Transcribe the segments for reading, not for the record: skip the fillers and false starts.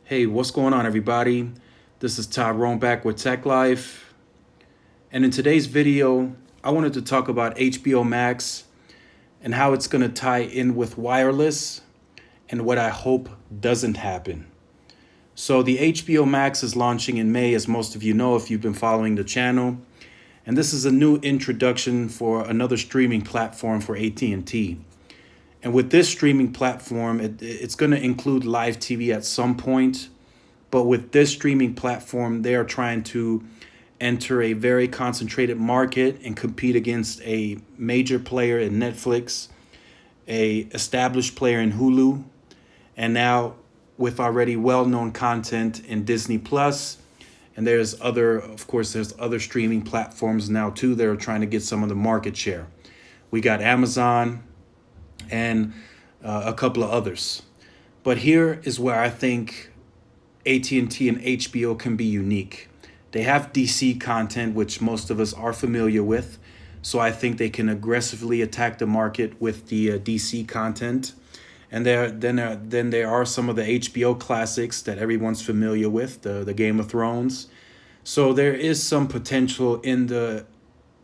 Hey, what's going on, everybody? This is Tyrone back with Tech Life. And in today's video, I wanted to talk about HBO Max and how it's going to tie in with wireless and what I hope doesn't happen. So, the HBO Max is launching in May, as most of you know if you've been following the channel. And this is a new introduction for another streaming platform for AT&T. And with this streaming platform, it's going to include live TV at some point. But with this streaming platform, they are trying to enter a very concentrated market and compete against a major player in Netflix, a established player in Hulu, and now with already well-known content in Disney Plus. And there's other streaming platforms now too that are trying to get some of the market share. We got Amazon and a couple of others. But here is where I think AT&T and HBO can be unique. They have DC content, which most of us are familiar with. So I think they can aggressively attack the market with the DC content. And then there are some of the HBO classics that everyone's familiar with, the Game of Thrones. So there is some potential in the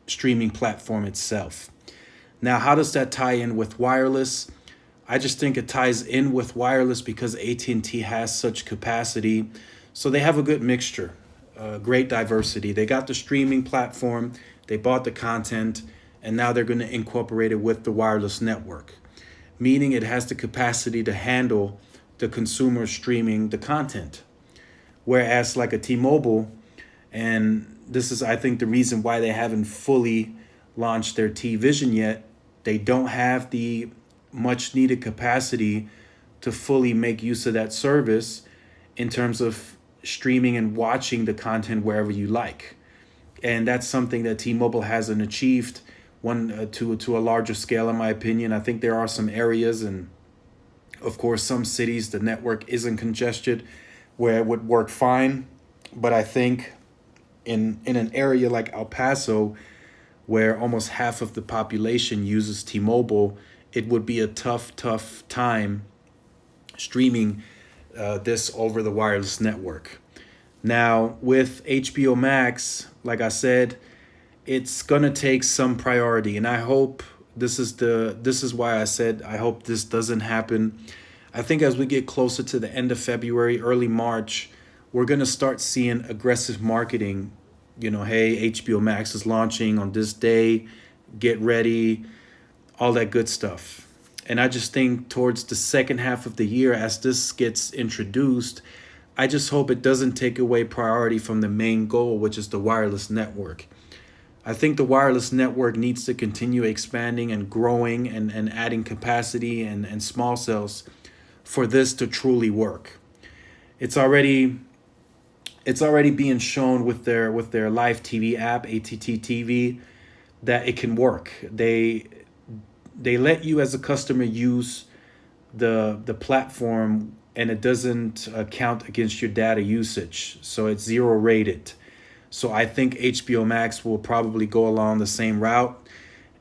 streaming platform itself. Now, how does that tie in with wireless? I just think it ties in with wireless because AT&T has such capacity. So they have a good mixture, great diversity. They got the streaming platform, they bought the content, and now they're going to incorporate it with the wireless network, meaning it has the capacity to handle the consumer streaming the content. Whereas like a T-Mobile, and this is, I think, the reason why they haven't fully launched their T-Vision yet, they don't have the much needed capacity to fully make use of that service in terms of streaming and watching the content wherever you like. And that's something that T-Mobile hasn't achieved to a larger scale, in my opinion. I think there are some areas and of course some cities the network isn't congested where it would work fine. But I think in an area like El Paso, where almost half of the population uses T-Mobile, it would be a tough time streaming this over the wireless network. Now, with HBO Max, like I said, it's gonna take some priority, and I hope this is why I said I hope this doesn't happen. I think as we get closer to the end of February, early March, we're gonna start seeing aggressive marketing. Hey, HBO Max is launching on this day, get ready, all that good stuff. And I just think towards the second half of the year, as this gets introduced, I just hope it doesn't take away priority from the main goal, which is the wireless network. I think the wireless network needs to continue expanding and growing and adding capacity and small cells for this to truly work. It's already it's already being shown with their live TV app, ATT TV, that it can work. They let you as a customer use the platform, and it doesn't count against your data usage, so it's zero rated. So I think HBO Max will probably go along the same route,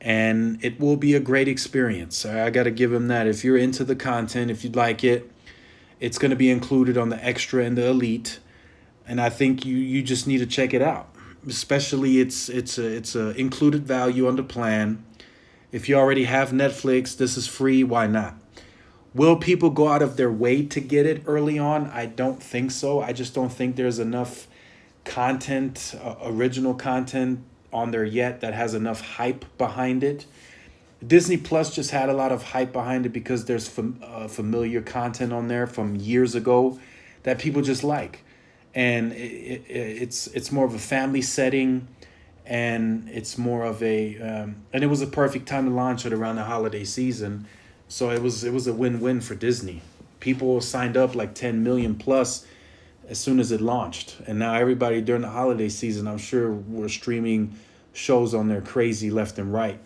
and it will be a great experience. I got to give them that. If you're into the content, if you'd like it, it's going to be included on the extra and the elite, and I think you just need to check it out. Especially it's a included value on the plan. If you already have Netflix, this is free. Why not? Will people go out of their way to get it early on? I don't think so. I just don't think there's enough content, original content on there yet that has enough hype behind it. Disney Plus just had a lot of hype behind it because there's familiar content on there from years ago that people just like. And it's more of a family setting, and it's more of and it was a perfect time to launch it around the holiday season. So it was a win-win for Disney. People signed up like 10 million plus as soon as it launched. And now everybody during the holiday season, I'm sure, were streaming shows on there crazy left and right.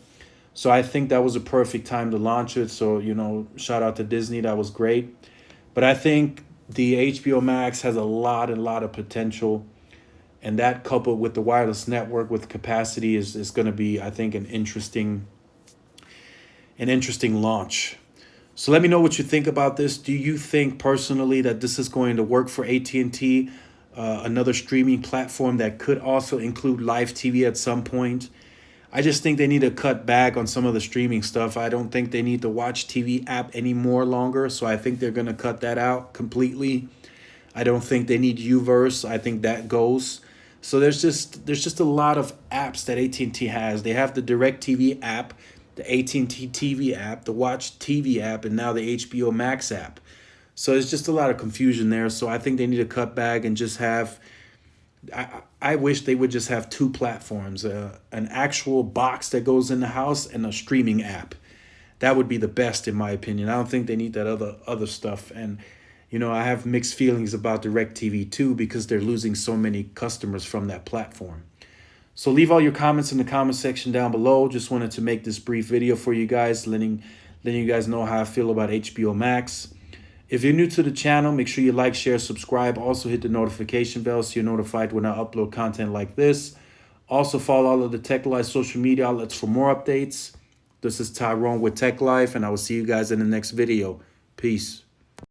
So I think that was a perfect time to launch it. So, shout out to Disney. That was great. But I think the HBO Max has a lot of potential. And that coupled with the wireless network with capacity is going to be, I think, an interesting launch. So let me know what you think about this. Do you think personally that this is going to work for AT&T, another streaming platform that could also include live TV at some point? I just think they need to cut back on some of the streaming stuff. I don't think they need the Watch TV app anymore longer, so I think they're going to cut that out completely. I don't think they need Uverse. I think that goes. So there's just a lot of apps that AT&T has. They have the DirecTV app, the AT&T TV app, the Watch TV app, and now the HBO Max app. So it's just a lot of confusion there. So I think they need to cut back and just have. I wish they would just have two platforms, an actual box that goes in the house and a streaming app. That would be the best in my opinion. I don't think they need that other stuff. And I have mixed feelings about DirecTV too because they're losing so many customers from that platform. So leave all your comments in the comment section down below. Just wanted to make this brief video for you guys, letting you guys know how I feel about HBO Max. If you're new to the channel, make sure you like, share, subscribe. Also hit the notification bell so you're notified when I upload content like this. Also follow all of the Tech Life social media outlets for more updates. This is Tyrone with Tech Life, and I will see you guys in the next video. Peace.